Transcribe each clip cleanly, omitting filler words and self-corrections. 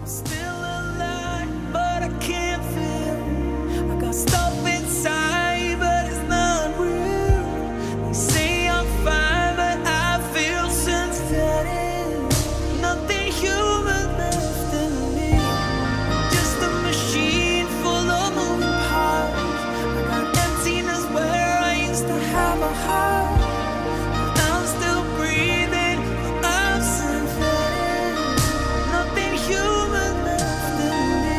Still alive, but I can't feel. I got stuff inside, but it's not real. They say I'm fine, but I feel synthetic. Nothing human left in me. Just a machine full of moving parts. I got emptiness where I used to have a heart. I'm still breathing, but I'm synthetic. Nothing human left in me.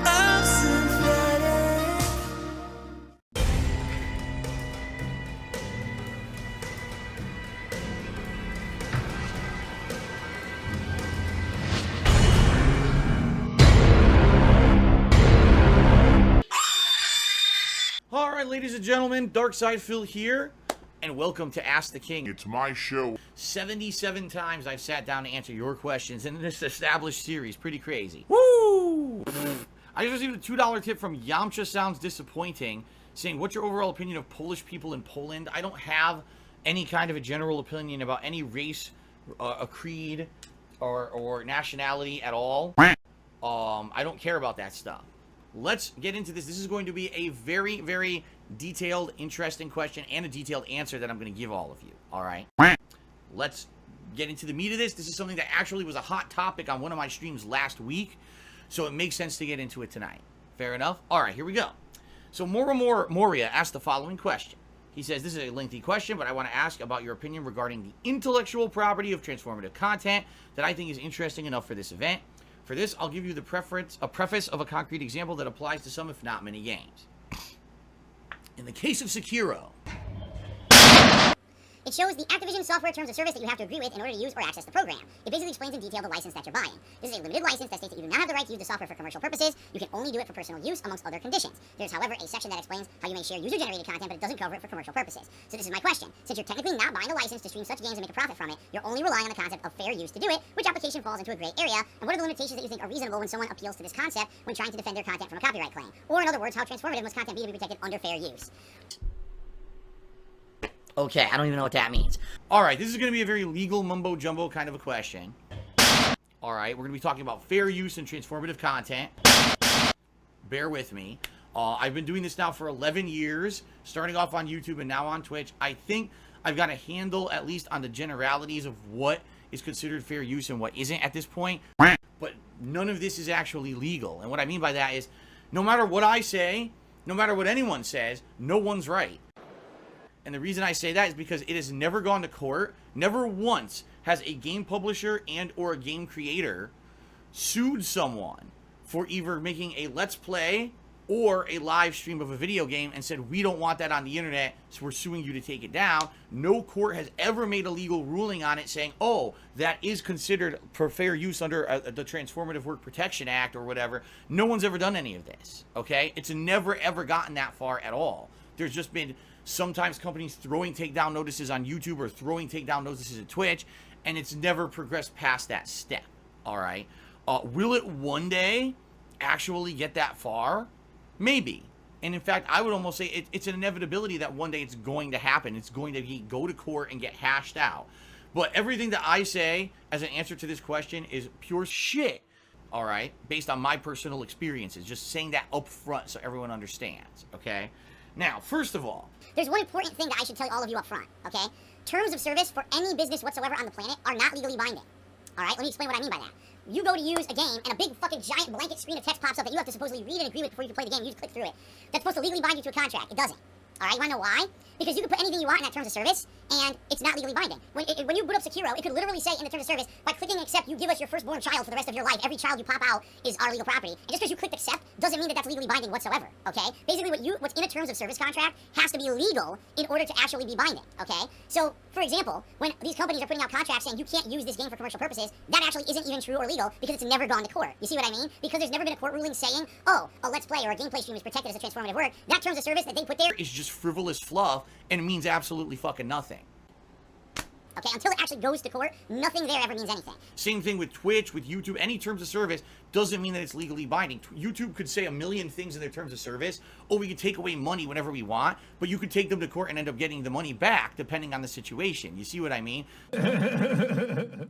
I'm synthetic. All right, ladies and gentlemen, Darkside Phil here, and welcome to Ask the King. It's my show. 77 times I've sat down to answer your questions in this established series. Pretty crazy. Woo! I just received a $2 tip from Yamcha Sounds Disappointing, saying, what's your overall opinion of Polish people in Poland? I don't have any kind of a general opinion about any race, a creed, or nationality at all. I don't care about that stuff. Let's get into this. This is going to be a very, very detailed, interesting question and a detailed answer that I'm going to give all of you. All right? Let's get into the meat of this. This is something that actually was a hot topic on one of my streams last week, so it makes sense to get into it tonight. Fair enough? All right, here we go. So Moria asked the following question. He says, this is a lengthy question, but I want to ask about your opinion regarding the intellectual property of transformative content that I think is interesting enough for this event. For this, I'll give you a preface of a concrete example that applies to some, if not many, games. In the case of Sekiro, it shows the Activision software terms of service that you have to agree with in order to use or access the program. It basically explains in detail the license that you're buying. This is a limited license that states that you do not have the right to use the software for commercial purposes. You can only do it for personal use, amongst other conditions. There's, however, a section that explains how you may share user-generated content, but it doesn't cover it for commercial purposes. So this is my question. Since you're technically not buying a license to stream such games and make a profit from it, you're only relying on the concept of fair use to do it, which application falls into a gray area, and what are the limitations that you think are reasonable when someone appeals to this concept when trying to defend their content from a copyright claim? Or in other words, how transformative must content be to be protected under fair use? Okay, I don't even know what that means. all right, this is going to be a very legal mumbo-jumbo kind of a question. All right, we're going to be talking about fair use and transformative content. Bear with me. I've been doing this now for 11 years, starting off on YouTube and now on Twitch. I think I've got a handle, at least on the generalities of what is considered fair use and what isn't at this point. But none of this is actually legal. And what I mean by that is, no matter what I say, no matter what anyone says, no one's right. And the reason I say that is because it has never gone to court. Never once has a game publisher and or a game creator sued someone for either making a Let's Play or a live stream of a video game and said, we don't want that on the internet, so we're suing you to take it down. No court has ever made a legal ruling on it saying, oh, that is considered for fair use under the Transformative Work Protection Act or whatever. No one's ever done any of this, okay? It's never, ever gotten that far at all. There's just been sometimes companies throwing takedown notices on YouTube or throwing takedown notices at Twitch, and it's never progressed past that step, all right? Will it one day actually get that far? Maybe. And in fact, I would almost say it's an inevitability that one day it's going to happen. It's going to go to court and get hashed out. But everything that I say as an answer to this question is pure shit, all right? Based on my personal experiences. Just saying that up front so everyone understands, okay? Now, first of all, There's one important thing that I should tell all of you up front, okay? Terms of service for any business whatsoever on the planet are not legally binding. All right, let me explain what I mean by that. You go to use a game, and a big fucking giant blanket screen of text pops up that you have to supposedly read and agree with before you can play the game. You just click through it. That's supposed to legally bind you to a contract. It doesn't. All right, you want to know why? Because you can put anything you want in that terms of service, and it's not legally binding. When you boot up Sekiro, it could literally say in the terms of service, by clicking accept, you give us your firstborn child for the rest of your life. Every child you pop out is our legal property. And just because you clicked accept doesn't mean that that's legally binding whatsoever, okay? Basically, what's in a terms of service contract has to be legal in order to actually be binding, okay? So, for example, when these companies are putting out contracts saying you can't use this game for commercial purposes, that actually isn't even true or legal because it's never gone to court. You see what I mean? Because there's never been a court ruling saying, oh, a Let's Play or a gameplay stream is protected as a transformative work. That terms of service that they put there is just frivolous fluff and means absolutely fucking nothing. Okay, until it actually goes to court, nothing there ever means anything. Same thing with Twitch, with YouTube. Any terms of service doesn't mean that it's legally binding. YouTube could say a million things in their terms of service. Oh, we can take away money whenever we want, but you could take them to court and end up getting the money back depending on the situation. You see what I mean?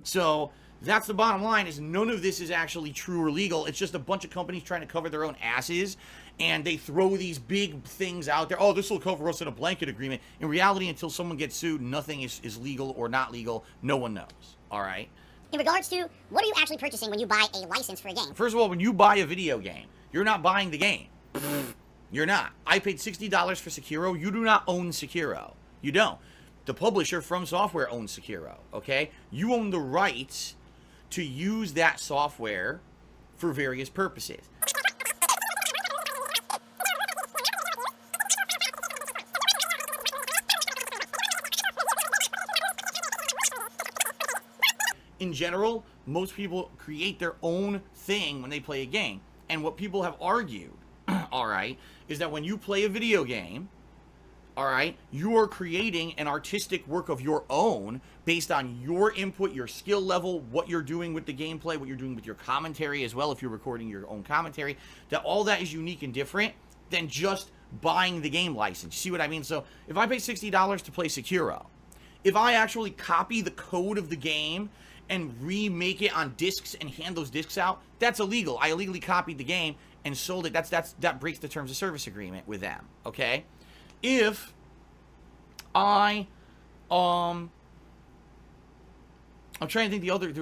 So that's the bottom line, is none of this is actually true or legal. It's just a bunch of companies trying to cover their own asses, and they throw these big things out there. Oh, this will cover us in a blanket agreement. In reality, until someone gets sued, nothing is legal or not legal. No one knows. All right? In regards to, what are you actually purchasing when you buy a license for a game? First of all, when you buy a video game, you're not buying the game. You're not. I paid $60 for Sekiro. You do not own Sekiro. You don't. The publisher, From Software, owns Sekiro, okay? You own the rights to use that software for various purposes. In general, most people create their own thing when they play a game. And what people have argued, all right, is that when you play a video game, all right, you are creating an artistic work of your own based on your input, your skill level, what you're doing with the gameplay, what you're doing with your commentary as well, if you're recording your own commentary, that all that is unique and different than just buying the game license. You see what I mean? So if I pay $60 to play Sekiro, if I actually copy the code of the game and remake it on discs and hand those discs out, that's illegal. I illegally copied the game and sold it. That breaks the terms of service agreement with them, okay? If I, I'm trying to think the other,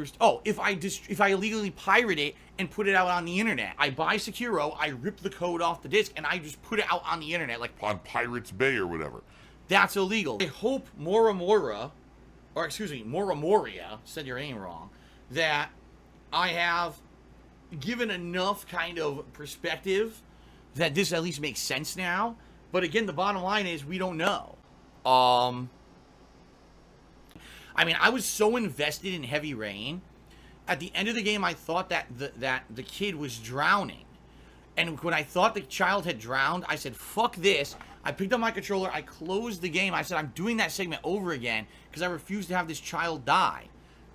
if I illegally pirate it and put it out on the internet, I buy Sekiro, I rip the code off the disc, and I just put it out on the internet, like on Pirates Bay or whatever. That's illegal. I hope Moria, said your name wrong, that I have given enough kind of perspective that this at least makes sense now. But again, the bottom line is we don't know. I mean, I was so invested in Heavy Rain. At the end of the game, I thought that the kid was drowning. And when I thought the child had drowned, I said, fuck this. I picked up my controller, I closed the game. I said, I'm doing that segment over again because I refuse to have this child die.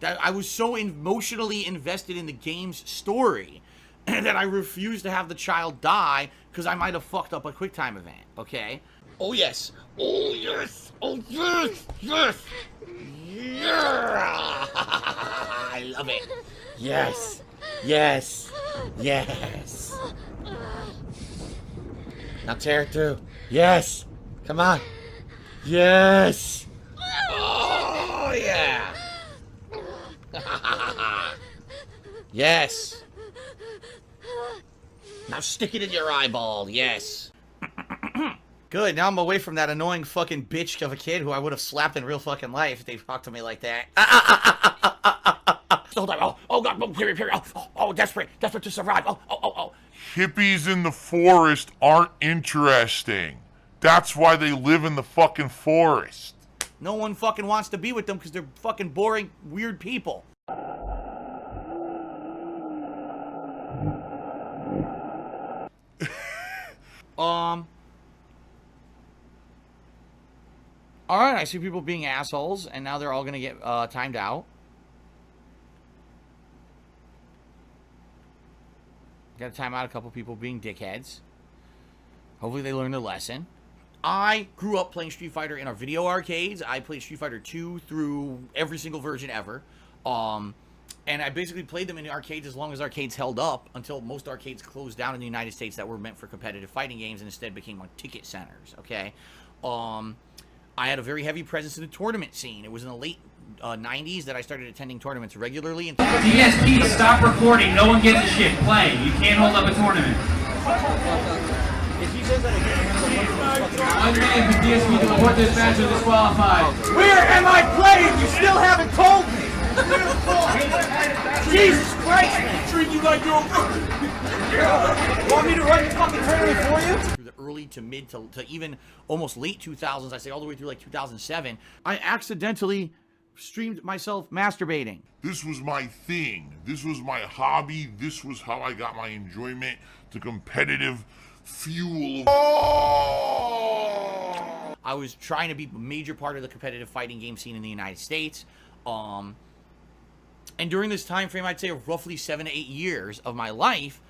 That I was so emotionally invested in the game's story that I refused to have the child die because I might have fucked up a QuickTime event, okay? Oh, yes. Oh, yes. Oh, yes. Yes. Yeah. I love it. Yes. Yes. Yes. Now tear it through. Yes. Come on. Yes. Oh, yeah. Yes. Now stick it in your eyeball. Yes. Good. Now I'm away from that annoying fucking bitch of a kid who I would have slapped in real fucking life if they talked to me like that. Oh, God. Oh, period. Oh, desperate to survive. Oh. Hippies in the forest aren't interesting. That's why they live in the fucking forest. No one fucking wants to be with them because they're fucking boring, weird people. Alright, I see people being assholes, and now they're all gonna get timed out. Gotta time out a couple people being dickheads. Hopefully they learn their lesson. I grew up playing Street Fighter in our video arcades. I played Street Fighter 2 through every single version ever. And I basically played them in the arcades as long as arcades held up until most arcades closed down in the United States that were meant for competitive fighting games and instead became like ticket centers, okay? I had a very heavy presence in the tournament scene. It was in the late 90s that I started attending tournaments regularly. And DSP, stop recording. No one gives a shit. Play. You can't hold up a tournament. If he says that again, One man for DSP to report this match is disqualified. Where am I playing? You still haven't told me. Jesus Christ, man. Treat you like you're want me to run the fucking tournament for you? through the early to mid to even almost late 2000s, I say all the way through like 2007, I accidentally streamed myself masturbating. This was my thing. This was my hobby. This was how I got my enjoyment to competitive fuel. I was trying to be a major part of the competitive fighting game scene in the United States. And during this time frame, I'd say roughly 7 to 8 years of my life,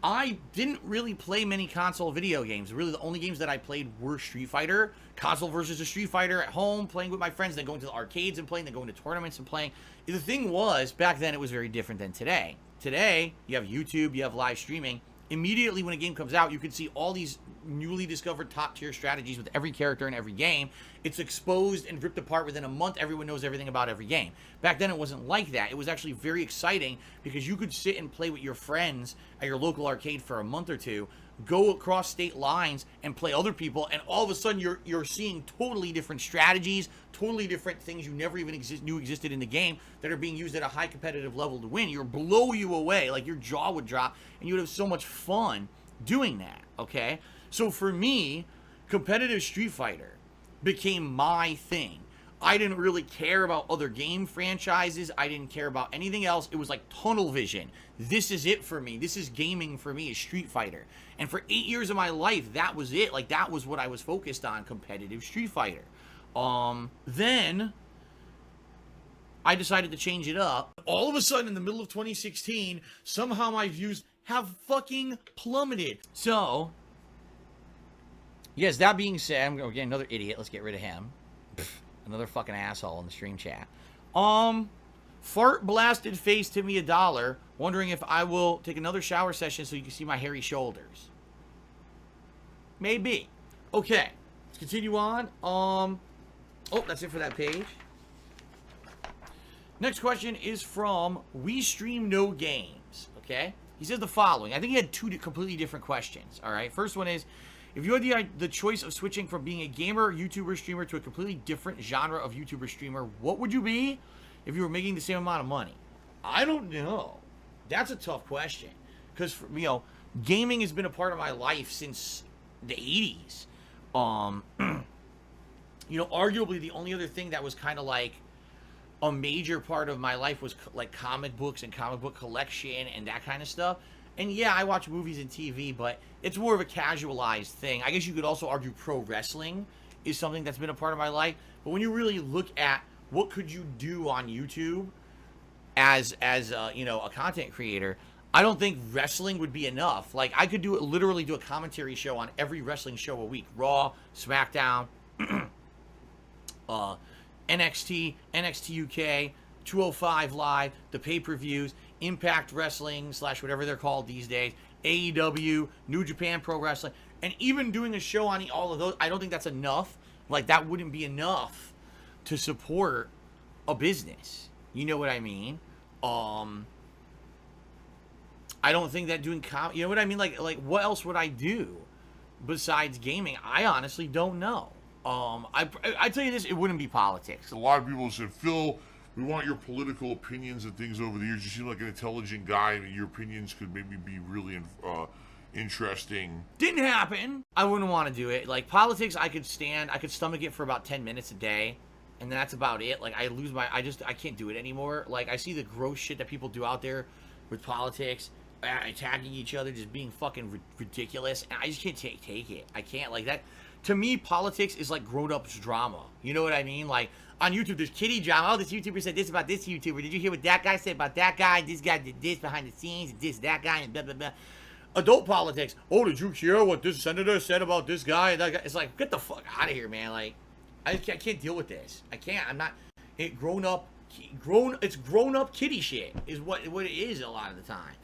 I didn't really play many console video games. Really, the only games that I played were Street Fighter, console versus a Street Fighter at home, playing with my friends, then going to the arcades and playing, then going to tournaments and playing. The thing was, back then it was very different than today. Today, you have YouTube, you have live streaming. Immediately when a game comes out, you can see all these newly discovered top-tier strategies with every character in every game. It's exposed and ripped apart within a month. Everyone knows everything about every game. Back then, it wasn't like that. It was actually very exciting because you could sit and play with your friends at your local arcade for a month or two, go across state lines and play other people, and all of a sudden you're seeing totally different strategies, totally different things you never even knew existed in the game that are being used at a high competitive level to win. You'll blow you away, like your jaw would drop, and you would have so much fun doing that, okay? So for me, competitive Street Fighter became my thing. I didn't really care about other game franchises. I didn't care about anything else. It was like tunnel vision. This is it for me. This is gaming for me, is Street Fighter. And for 8 years of my life, that was it. Like, that was what I was focused on, competitive Street Fighter. Then I decided to change it up. All of a sudden, in the middle of 2016, somehow my views have fucking plummeted. So, yes, that being said, I'm going to get another idiot. Let's get rid of him. Another fucking asshole in the stream chat. Fart blasted face to me $1, wondering if I will take another shower session so you can see my hairy shoulders. Maybe. Okay, let's continue on. Oh, that's it for that page. Next question is from We Stream No Games. Okay, he says the following. I think he had two completely different questions. All right, first one is, if you had the choice of switching from being a gamer, YouTuber, streamer to a completely different genre of YouTuber, streamer, what would you be if you were making the same amount of money? I don't know. That's a tough question. Because, you know, gaming has been a part of my life since the 80s. You know, arguably the only other thing that was kind of like a major part of my life was like comic books and comic book collection and that kind of stuff. And yeah, I watch movies and TV, but it's more of a casualized thing. I guess you could also argue pro wrestling is something that's been a part of my life. But when you really look at what could you do on YouTube as you know, a content creator, I don't think wrestling would be enough. Like, I could literally do a commentary show on every wrestling show a week. Raw, SmackDown, NXT, NXT UK, 205 Live, the pay-per-views, Impact Wrestling / whatever they're called these days, AEW, New Japan Pro Wrestling, and even doing a show on all of those, I don't think that's enough. Like, that wouldn't be enough to support a business. You know what I mean? I don't think that doing you know what I mean? Like what else would I do besides gaming? I honestly don't know. I tell you this, it wouldn't be politics. A lot of people said, Phil, we want your political opinions and things over the years. You seem like an intelligent guy, and your opinions could maybe be really interesting. Didn't happen. I wouldn't want to do it. Like, politics, I could stomach it for about 10 minutes a day, and that's about it. Like, I can't do it anymore. Like, I see the gross shit that people do out there with politics, attacking each other, just being fucking ridiculous, and I just can't take it. I can't, like, that. To me, politics is like grown-ups drama. You know what I mean? Like, on YouTube, there's kiddie drama. Oh, this YouTuber said this about this YouTuber. Did you hear what that guy said about that guy? This guy did this behind the scenes, this, that guy, and blah, blah, blah. Adult politics. Oh, did you hear what this senator said about this guy? That guy? It's like, get the fuck out of here, man. Like, I can't deal with this. I can't. I'm not. It's grown-up kiddie shit is what it is a lot of the time.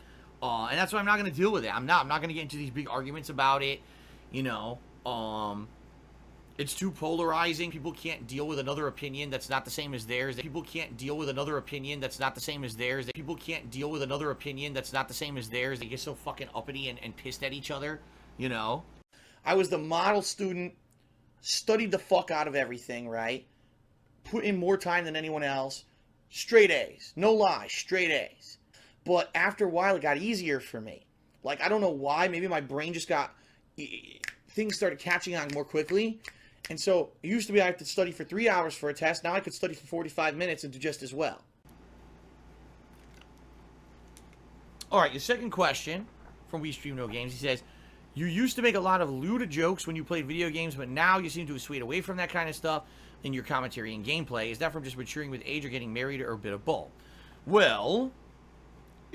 And that's why I'm not going to deal with it. I'm not going to get into these big arguments about it, you know. It's too polarizing. People can't deal with another opinion that's not the same as theirs. People can't deal with another opinion that's not the same as theirs. People can't deal with another opinion that's not the same as theirs. They get so fucking uppity and pissed at each other, you know? I was the model student, studied the fuck out of everything, right? Put in more time than anyone else. Straight A's. No lie, straight A's. But after a while, it got easier for me. Like, I don't know why. Maybe my brain just got... Things started catching on more quickly. And so, it used to be I had to study for 3 hours for a test. Now I could study for 45 minutes and do just as well. Alright, your second question from We Stream No Games. He says, you used to make a lot of lewd jokes when you played video games, but now you seem to have swayed away from that kind of stuff in your commentary and gameplay. Is that from just maturing with age or getting married or a bit of both? Well,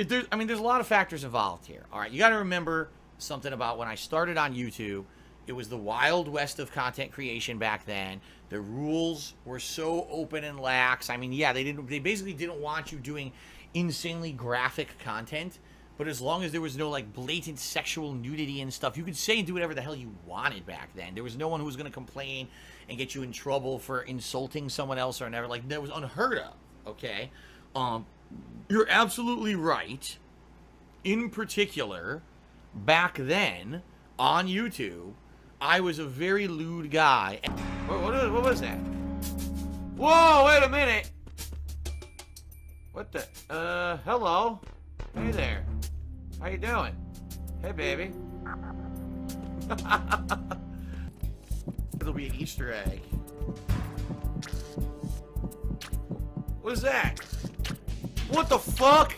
there's a lot of factors involved here. All right, you got to remember something about when I started on YouTube. It was the wild west of content creation back then. The rules were so open and lax. I mean, yeah, they basically didn't want you doing insanely graphic content, but as long as there was no like blatant sexual nudity and stuff, you could say and do whatever the hell you wanted back then. There was no one who was going to complain and get you in trouble for insulting someone else or never. Like, that was unheard of. Okay, you're absolutely right. In particular, back then on YouTube, I was a very lewd guy. What was that? Whoa, wait a minute. What the? Hello. Hey there. How you doing? Hey, baby. It'll be an Easter egg. What is that? What the fuck?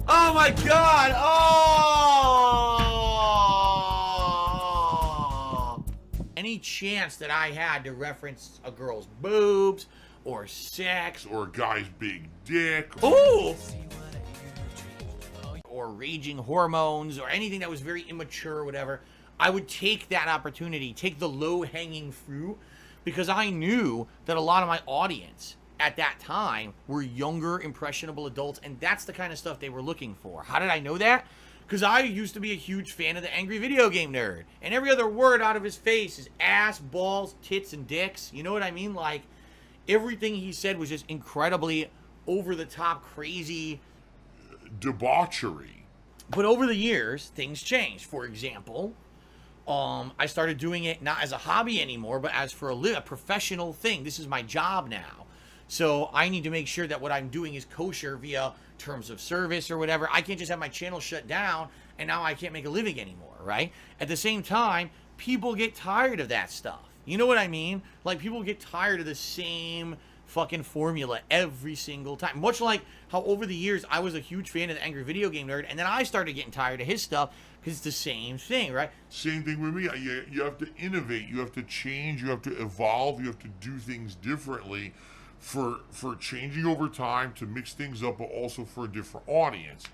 Oh my god! Oh! Any chance that I had to reference a girl's boobs or sex Or a guy's big dick. ooh, or raging hormones or anything that was very immature or whatever, I would take that opportunity, take the low-hanging fruit, because I knew that a lot of my audience at that time were younger, impressionable adults, and that's the kind of stuff they were looking for. How did I know that? Because I used to be a huge fan of the Angry Video Game Nerd, and every other word out of his face is ass, balls, tits, and dicks. You know what I mean? Like, everything he said was just incredibly over-the-top, crazy Debauchery. But over the years, things changed. For example, I started doing it not as a hobby anymore, but as for a professional thing. This is my job now. So I need to make sure that what I'm doing is kosher via terms of service or whatever. I can't just have my channel shut down and now I can't make a living anymore, right? At the same time, people get tired of that stuff. You know what I mean? Like, people get tired of the same fucking formula every single time. Much like how over the years I was a huge fan of the Angry Video Game Nerd, and then I started getting tired of his stuff because it's the same thing, right? Same thing with me. You have to innovate. You have to change. You have to evolve. You have to do things differently for changing over time, to mix things up, but also for a different audience.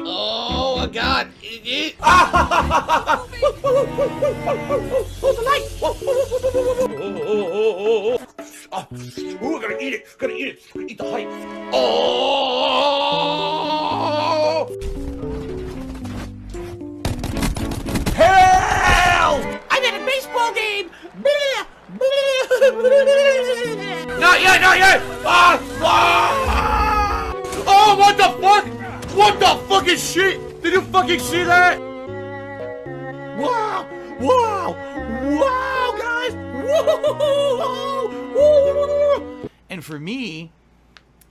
Oh my god! Hold the light! Oh, we're gonna eat it! Gonna eat it! Gonna eat the hype! Oh! Hell! I'm at a baseball game! Not yet! Not yet! Oh, what the fuck? What the fucking shit? Did you fucking see that? Wow! Wow! Wow, guys! Whoa! And for me,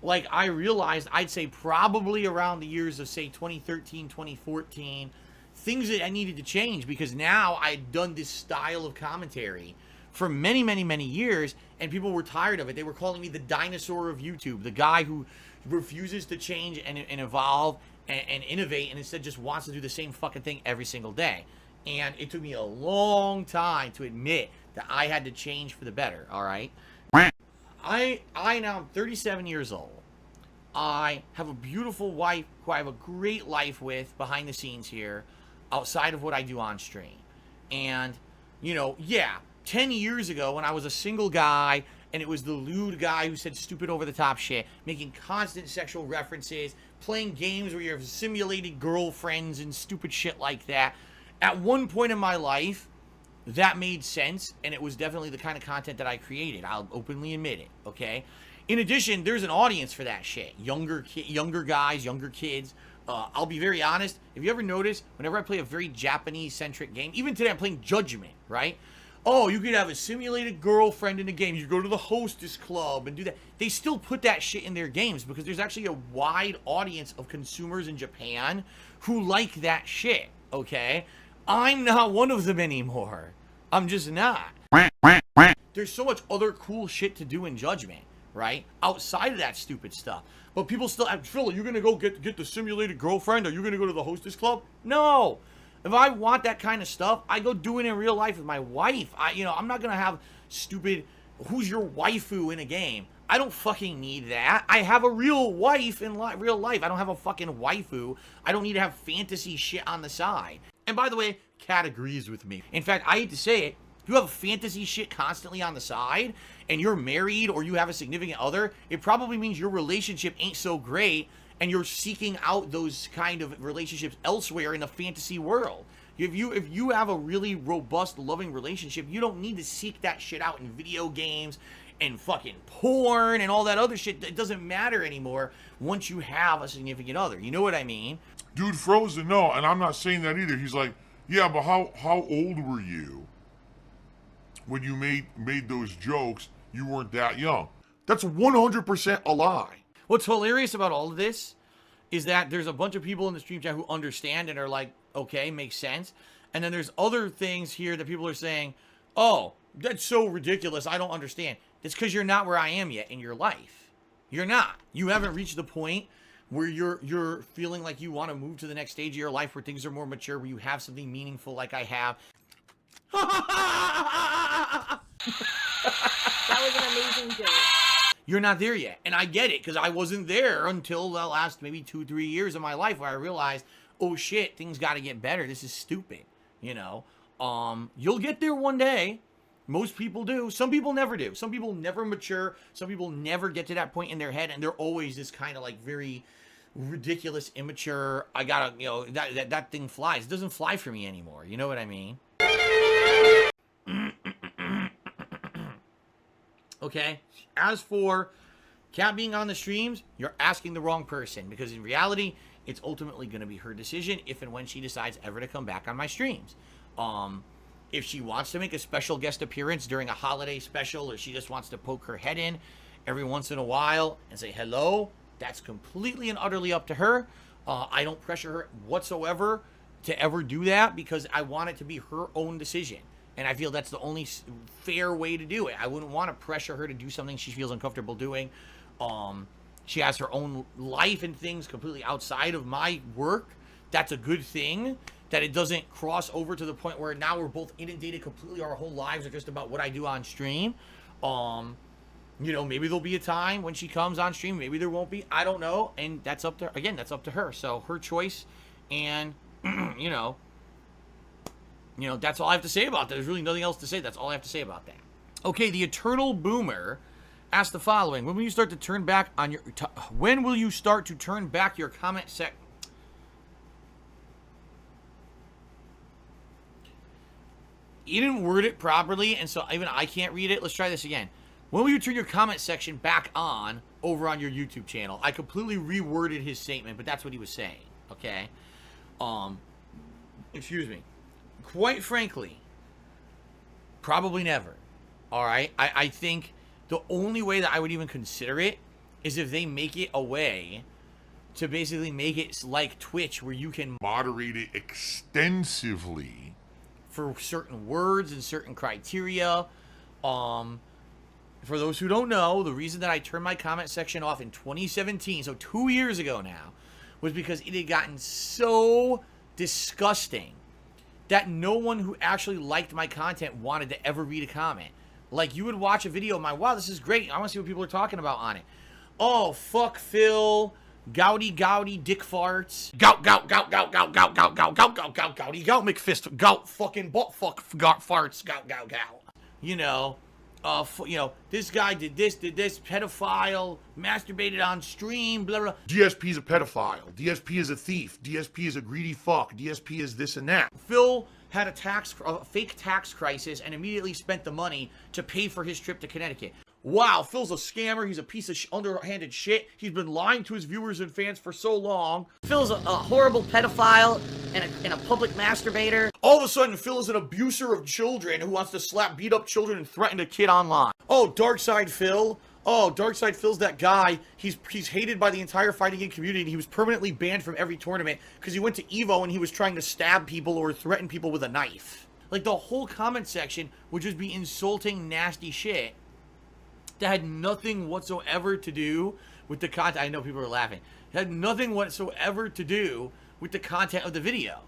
like, I realized, I'd say probably around the years of, say, 2013, 2014, things that I needed to change, because now I'd done this style of commentary for many, many, many years, and people were tired of it. They were calling me the dinosaur of YouTube, the guy who refuses to change and evolve and innovate, and instead just wants to do the same fucking thing every single day. And it took me a long time to admit that I had to change for the better, all right? I now am 37 years old. I have a beautiful wife who I have a great life with behind the scenes here, outside of what I do on stream. And, you know, yeah, 10 years ago when I was a single guy and it was the lewd guy who said stupid over-the-top shit, making constant sexual references, playing games where you have simulated girlfriends and stupid shit like that, at one point in my life, that made sense, and it was definitely the kind of content that I created. I'll openly admit it, okay? In addition, there's an audience for that shit. Younger guys, younger kids. I'll be very honest. If you ever notice, whenever I play a very Japanese-centric game, even today I'm playing Judgment, right? Oh, you could have a simulated girlfriend in a game. You go to the hostess club and do that. They still put that shit in their games because there's actually a wide audience of consumers in Japan who like that shit, okay? I'm not one of them anymore. I'm just not. There's so much other cool shit to do in Judgment, right? Outside of that stupid stuff. But people still, Phil, are you going to go get the simulated girlfriend? Are you going to go to the hostess club? No. If I want that kind of stuff, I go do it in real life with my wife. I'm not going to have stupid, who's your waifu in a game? I don't fucking need that. I have a real wife in real life. I don't have a fucking waifu. I don't need to have fantasy shit on the side. And by the way, Kat agrees with me. In fact, I hate to say it, if you have fantasy shit constantly on the side and you're married or you have a significant other, it probably means your relationship ain't so great and you're seeking out those kind of relationships elsewhere in the fantasy world. If you have a really robust, loving relationship, you don't need to seek that shit out in video games and fucking porn and all that other shit. It doesn't matter anymore once you have a significant other. You know what I mean? Dude, Frozen, no, and I'm not saying that either. He's like, yeah, but how old were you when you made those jokes? You weren't that young. That's 100% a lie. What's hilarious about all of this is that there's a bunch of people in the stream chat who understand and are like, okay, makes sense. And then there's other things here that people are saying, oh, that's so ridiculous, I don't understand. It's because you're not where I am yet in your life. You're not. You haven't reached the point where you're feeling like you want to move to the next stage of your life where things are more mature, where you have something meaningful like I have. That was an amazing joke. You're not there yet. And I get it, because I wasn't there until the last maybe 2-3 years of my life where I realized, oh shit, things got to get better. This is stupid. You'll get there one day. Most people do. Some people never do. Some people never mature. Some people never get to that point in their head, and they're always this kind of like very ridiculous, immature. I gotta, that thing flies. It doesn't fly for me anymore. You know what I mean? Okay. As for Kat being on the streams, you're asking the wrong person, because in reality, it's ultimately going to be her decision if and when she decides ever to come back on my streams. If she wants to make a special guest appearance during a holiday special, or she just wants to poke her head in every once in a while and say hello, that's completely and utterly up to her. I don't pressure her whatsoever to ever do that, because I want it to be her own decision. And I feel that's the only fair way to do it. I wouldn't want to pressure her to do something she feels uncomfortable doing. She has her own life and things completely outside of my work. That's a good thing, that it doesn't cross over to the point where now we're both inundated completely. Our whole lives are just about what I do on stream. Maybe there'll be a time when she comes on stream. Maybe there won't be. I don't know. And that's up to her. Again, that's up to her. So her choice. And, that's all I have to say about that. There's really nothing else to say. That's all I have to say about that. Okay, the Eternal Boomer asked the following: When will you start to turn back on your? When will you start to turn back your comment sec? You didn't word it properly, and so even I can't read it. Let's try this again. When will you turn your comment section back on over on your YouTube channel? I completely reworded his statement, but that's what he was saying. Okay. Excuse me. Quite frankly, probably never. All right. I think the only way that I would even consider it is if they make it a way to basically make it like Twitch, where you can moderate it extensively for certain words and certain criteria. For those who don't know, the reason that I turned my comment section off in 2017, so 2 years ago now, was because it had gotten so disgusting that no one who actually liked my content wanted to ever read a comment. Like, you would watch a video of mine, wow, this is great, I want to see what people are talking about on it. Oh, fuck Phil, gouty, dick farts, gout, gouty, McFist, gout, fucking butt fuck, farts, gout. This guy did this, pedophile, masturbated on stream, blah, blah. DSP is a pedophile. DSP is a thief. DSP is a greedy fuck. DSP is this and that. Phil had a fake tax crisis and immediately spent the money to pay for his trip to Connecticut. Wow, Phil's a scammer. He's a piece of underhanded shit. He's been lying to his viewers and fans for so long. Phil's a horrible pedophile and a public masturbator. All of a sudden, Phil is an abuser of children who wants to beat up children and threaten a kid online. Oh, Darkside Phil. Oh, Darkside Phil's that guy. He's hated by the entire fighting game community. He was permanently banned from every tournament because he went to EVO and he was trying to stab people or threaten people with a knife. Like, the whole comment section would just be insulting, nasty shit that had nothing whatsoever to do with the content. I know people are laughing. It had nothing whatsoever to do with the content of the video.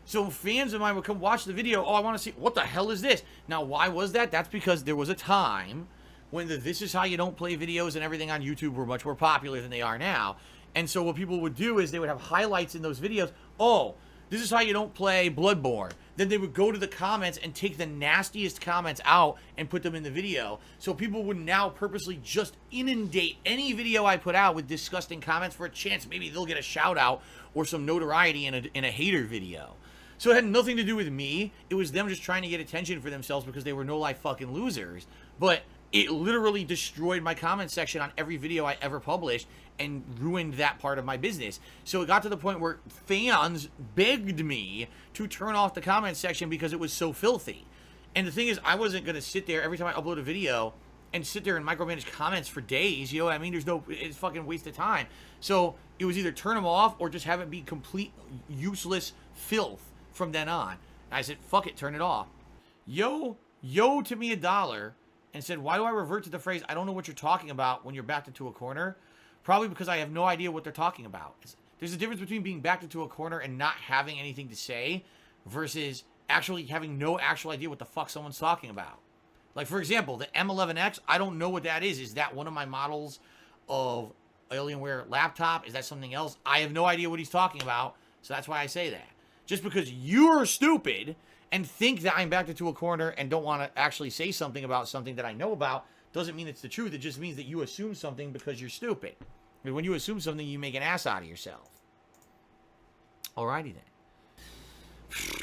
So fans of mine would come watch the video. Oh, I want to see, what the hell is this? Now, why was that? That's because there was a time when the This Is How You Don't Play videos and everything on YouTube were much more popular than they are now. And so what people would do is they would have highlights in those videos. Oh, this is how you don't play Bloodborne. Then they would go to the comments and take the nastiest comments out and put them in the video. So people would now purposely just inundate any video I put out with disgusting comments for a chance maybe they'll get a shout out or some notoriety in a hater video. So it had nothing to do with me. It was them just trying to get attention for themselves because they were no-life fucking losers. But it literally destroyed my comment section on every video I ever published and ruined that part of my business. So it got to the point where fans begged me to turn off the comment section because it was so filthy. And the thing is, I wasn't going to sit there every time I upload a video and sit there and micromanage comments for days. You know what I mean? It's fucking waste of time. So it was either turn them off or just have it be complete useless filth from then on. I said, fuck it, turn it off. Yo to me $1 and said, why do I revert to the phrase, I don't know what you're talking about when you're backed into a corner? Probably because I have no idea what they're talking about. There's a difference between being backed into a corner and not having anything to say versus actually having no actual idea what the fuck someone's talking about. Like, for example, the M11X, I don't know what that is. Is that one of my models of Alienware laptop? Is that something else? I have no idea what he's talking about, so that's why I say that. Just because you're stupid and think that I'm backed into a corner and don't want to actually say something about something that I know about doesn't mean it's the truth. It just means that you assume something because you're stupid. And when you assume something, you make an ass out of yourself. Alrighty then.